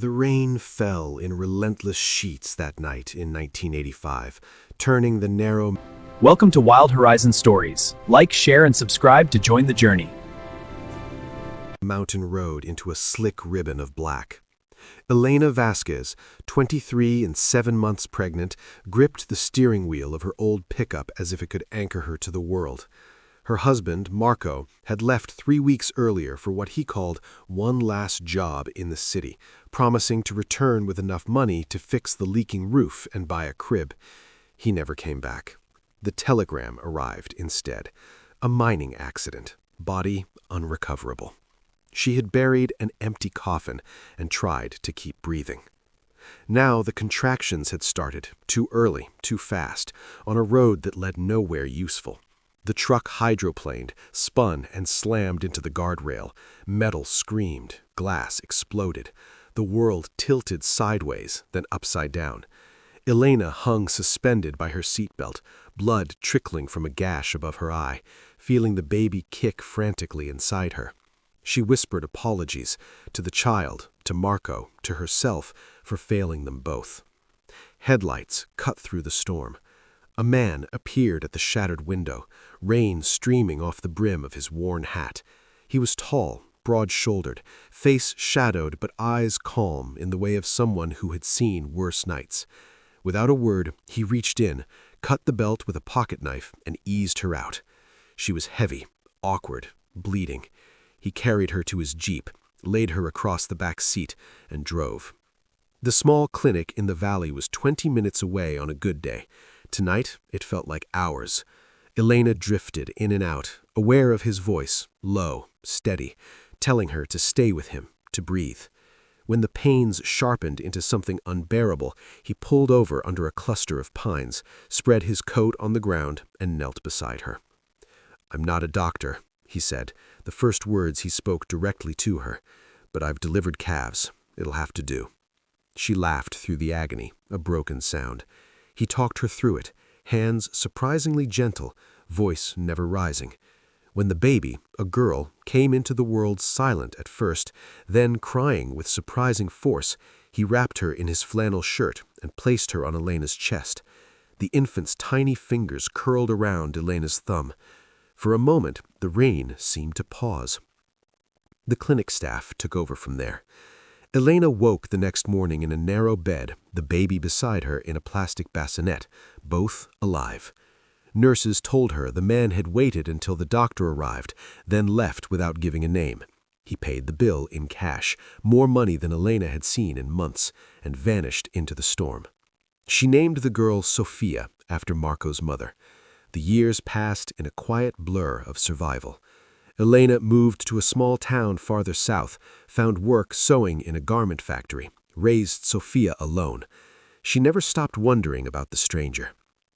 The rain fell in relentless sheets that night in 1985, turning the narrow Welcome to Wild Horizon Stories. Like, share, and subscribe to join the journey. mountain road into a slick ribbon of black. Elena Vasquez, 23 and 7 months pregnant, gripped the steering wheel of her old pickup as if it could anchor her to the world. Her husband, Marco, had left 3 weeks earlier for what he called one last job in the city, promising to return with enough money to fix the leaking roof and buy a crib. He never came back. The telegram arrived instead. A mining accident, body unrecoverable. She had buried an empty coffin and tried to keep breathing. Now the contractions had started, too early, too fast, on a road that led nowhere useful. The truck hydroplaned, spun and slammed into the guardrail. Metal screamed, glass exploded. The world tilted sideways, then upside down. Elena hung suspended by her seatbelt, blood trickling from a gash above her eye, feeling the baby kick frantically inside her. She whispered apologies to the child, to Marco, to herself for failing them both. Headlights cut through the storm. A man appeared at the shattered window, rain streaming off the brim of his worn hat. He was tall, broad-shouldered, face shadowed but eyes calm in the way of someone who had seen worse nights. Without a word, he reached in, cut the belt with a pocket knife, and eased her out. She was heavy, awkward, bleeding. He carried her to his Jeep, laid her across the back seat, and drove. The small clinic in the valley was 20 minutes away on a good day. Tonight, it felt like hours. Elena drifted in and out, aware of his voice, low, steady, telling her to stay with him, to breathe. When the pains sharpened into something unbearable, he pulled over under a cluster of pines, spread his coat on the ground, and knelt beside her. "I'm not a doctor," he said, the first words he spoke directly to her, "but I've delivered calves. It'll have to do." She laughed through the agony, a broken sound. He talked her through it, hands surprisingly gentle, voice never rising. When the baby, a girl, came into the world silent at first, then crying with surprising force, he wrapped her in his flannel shirt and placed her on Elena's chest. The infant's tiny fingers curled around Elena's thumb. For a moment, the rain seemed to pause. The clinic staff took over from there. Elena woke the next morning in a narrow bed, the baby beside her in a plastic bassinet, both alive. Nurses told her the man had waited until the doctor arrived, then left without giving a name. He paid the bill in cash, more money than Elena had seen in months, and vanished into the storm. She named the girl Sophia, after Marco's mother. The years passed in a quiet blur of survival. Elena moved to a small town farther south, found work sewing in a garment factory, raised Sophia alone. She never stopped wondering about the stranger.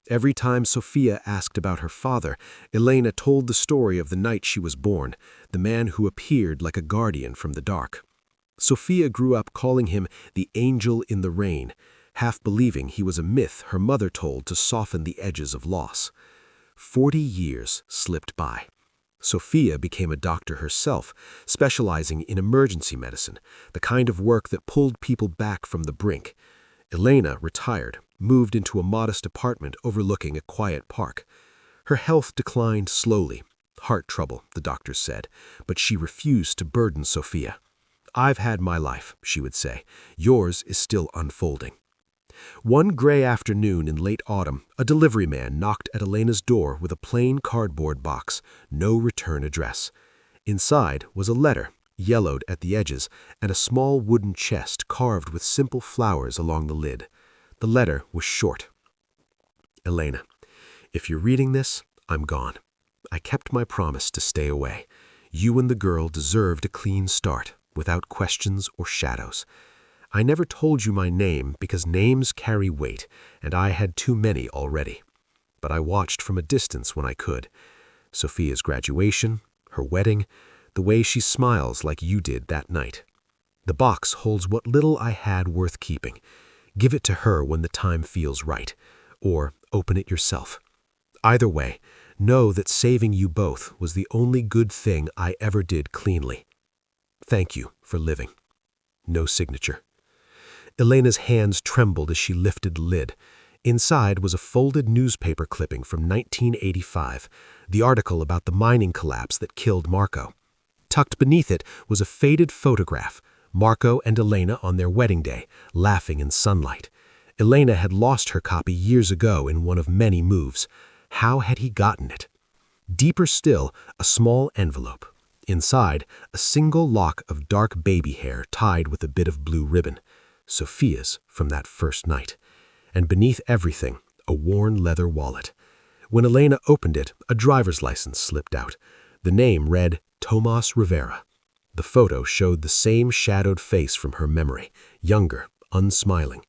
Every time Sophia asked about her father, Elena told the story of the night she was born, the man who appeared like a guardian from the dark. Sophia grew up calling him the angel in the rain, half believing he was a myth her mother told to soften the edges of loss. 40 years slipped by. Sophia became a doctor herself, specializing in emergency medicine, the kind of work that pulled people back from the brink. Elena retired, moved into a modest apartment overlooking a quiet park. Her health declined slowly. Heart trouble, the doctors said, but she refused to burden Sophia. "I've had my life," she would say. "Yours is still unfolding." One gray afternoon in late autumn, a delivery man knocked at Elena's door with a plain cardboard box, no return address. Inside was a letter, yellowed at the edges, and a small wooden chest carved with simple flowers along the lid. The letter was short. "Elena, if you're reading this, I'm gone. I kept my promise to stay away. You and the girl deserved a clean start, without questions or shadows. I never told you my name because names carry weight, and I had too many already. But I watched from a distance when I could. Sophia's graduation, her wedding, the way she smiles like you did that night. The box holds what little I had worth keeping. Give it to her when the time feels right, or open it yourself. Either way, know that saving you both was the only good thing I ever did cleanly. Thank you for living." No signature. Elena's hands trembled as she lifted the lid. Inside was a folded newspaper clipping from 1985, the article about the mining collapse that killed Marco. Tucked beneath it was a faded photograph, Marco and Elena on their wedding day, laughing in sunlight. Elena had lost her copy years ago in one of many moves. How had he gotten it? Deeper still, a small envelope. Inside, a single lock of dark baby hair tied with a bit of blue ribbon. Sophia's from that first night. And beneath everything, a worn leather wallet. When Elena opened it, a driver's license slipped out. The name read Tomas Rivera. The photo showed the same shadowed face from her memory, younger, unsmiling.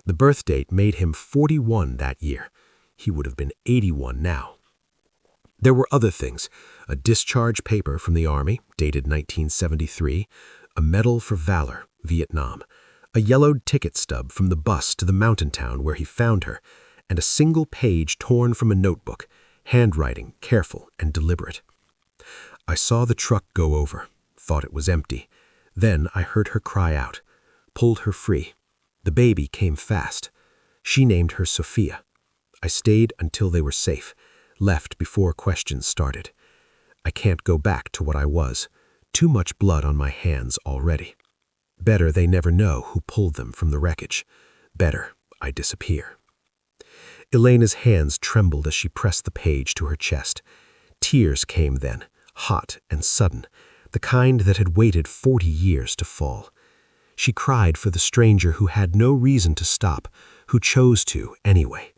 The birth date made him 41 that year. He would have been 81 now. There were other things, a discharge paper from the Army, dated 1973, a medal for valor, Vietnam, a yellowed ticket stub from the bus to the mountain town where he found her, and a single page torn from a notebook, handwriting careful and deliberate. I saw the truck go over, thought it was empty. Then I heard her cry out, pulled her free. The baby came fast. She named her Sophia. I stayed until they were safe, left before questions started. I can't go back to what I was. Too much blood on my hands already. Better they never know who pulled them from the wreckage. Better I disappear. Elena's hands trembled as she pressed the page to her chest. Tears came then, hot and sudden, the kind that had waited 40 years to fall. She cried for the stranger who had no reason to stop, who chose to anyway.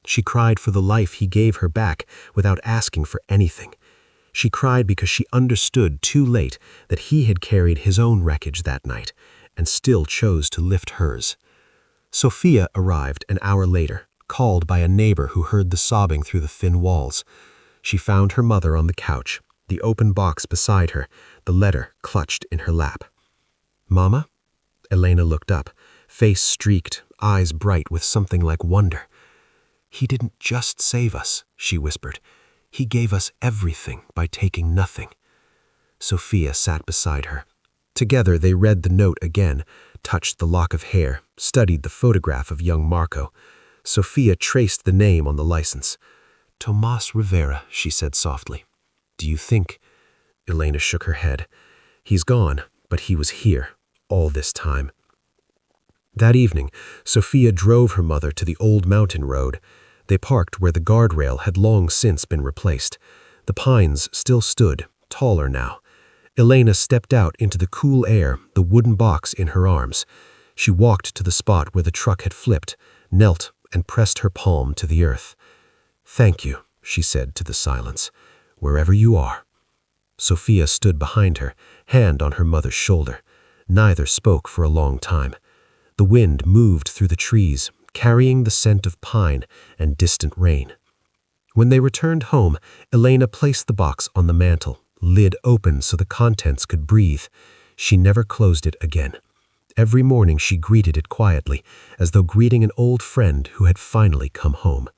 She cried for the life he gave her back without asking for anything. She cried because she understood too late that he had carried his own wreckage that night and still chose to lift hers. Sophia arrived an hour later, called by a neighbor who heard the sobbing through the thin walls. She found her mother on the couch, the open box beside her, the letter clutched in her lap. "Mama?" Elena looked up, face streaked, eyes bright with something like wonder. "He didn't just save us," she whispered. "He gave us everything by taking nothing." Sophia sat beside her. Together they read the note again, touched the lock of hair, studied the photograph of young Marco. Sophia traced the name on the license. "Tomas Rivera," she said softly. "Do you think—" Elena shook her head. "He's gone, but he was here, all this time." That evening, Sophia drove her mother to the old mountain road. They parked where the guardrail had long since been replaced. The pines still stood, taller now. Elena stepped out into the cool air, the wooden box in her arms. She walked to the spot where the truck had flipped, knelt, and pressed her palm to the earth. "Thank you," she said to the silence, "wherever you are." Sophia stood behind her, hand on her mother's shoulder. Neither spoke for a long time. The wind moved through the trees, carrying the scent of pine and distant rain. When they returned home, Elena placed the box on the mantel, lid open so the contents could breathe. She never closed it again. Every morning she greeted it quietly, as though greeting an old friend who had finally come home.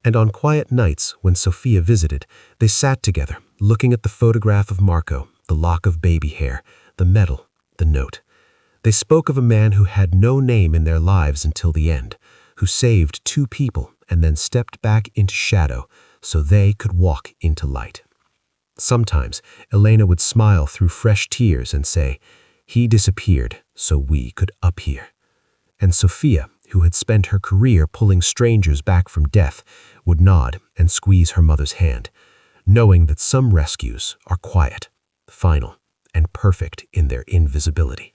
And on quiet nights, when Sophia visited, they sat together, looking at the photograph of Marco, the lock of baby hair, the medal, the note. They spoke of a man who had no name in their lives until the end, who saved 2 people and then stepped back into shadow so they could walk into light. Sometimes Elena would smile through fresh tears and say, "He disappeared so we could appear." And Sophia, who had spent her career pulling strangers back from death, would nod and squeeze her mother's hand, knowing that some rescues are quiet, final, and perfect in their invisibility.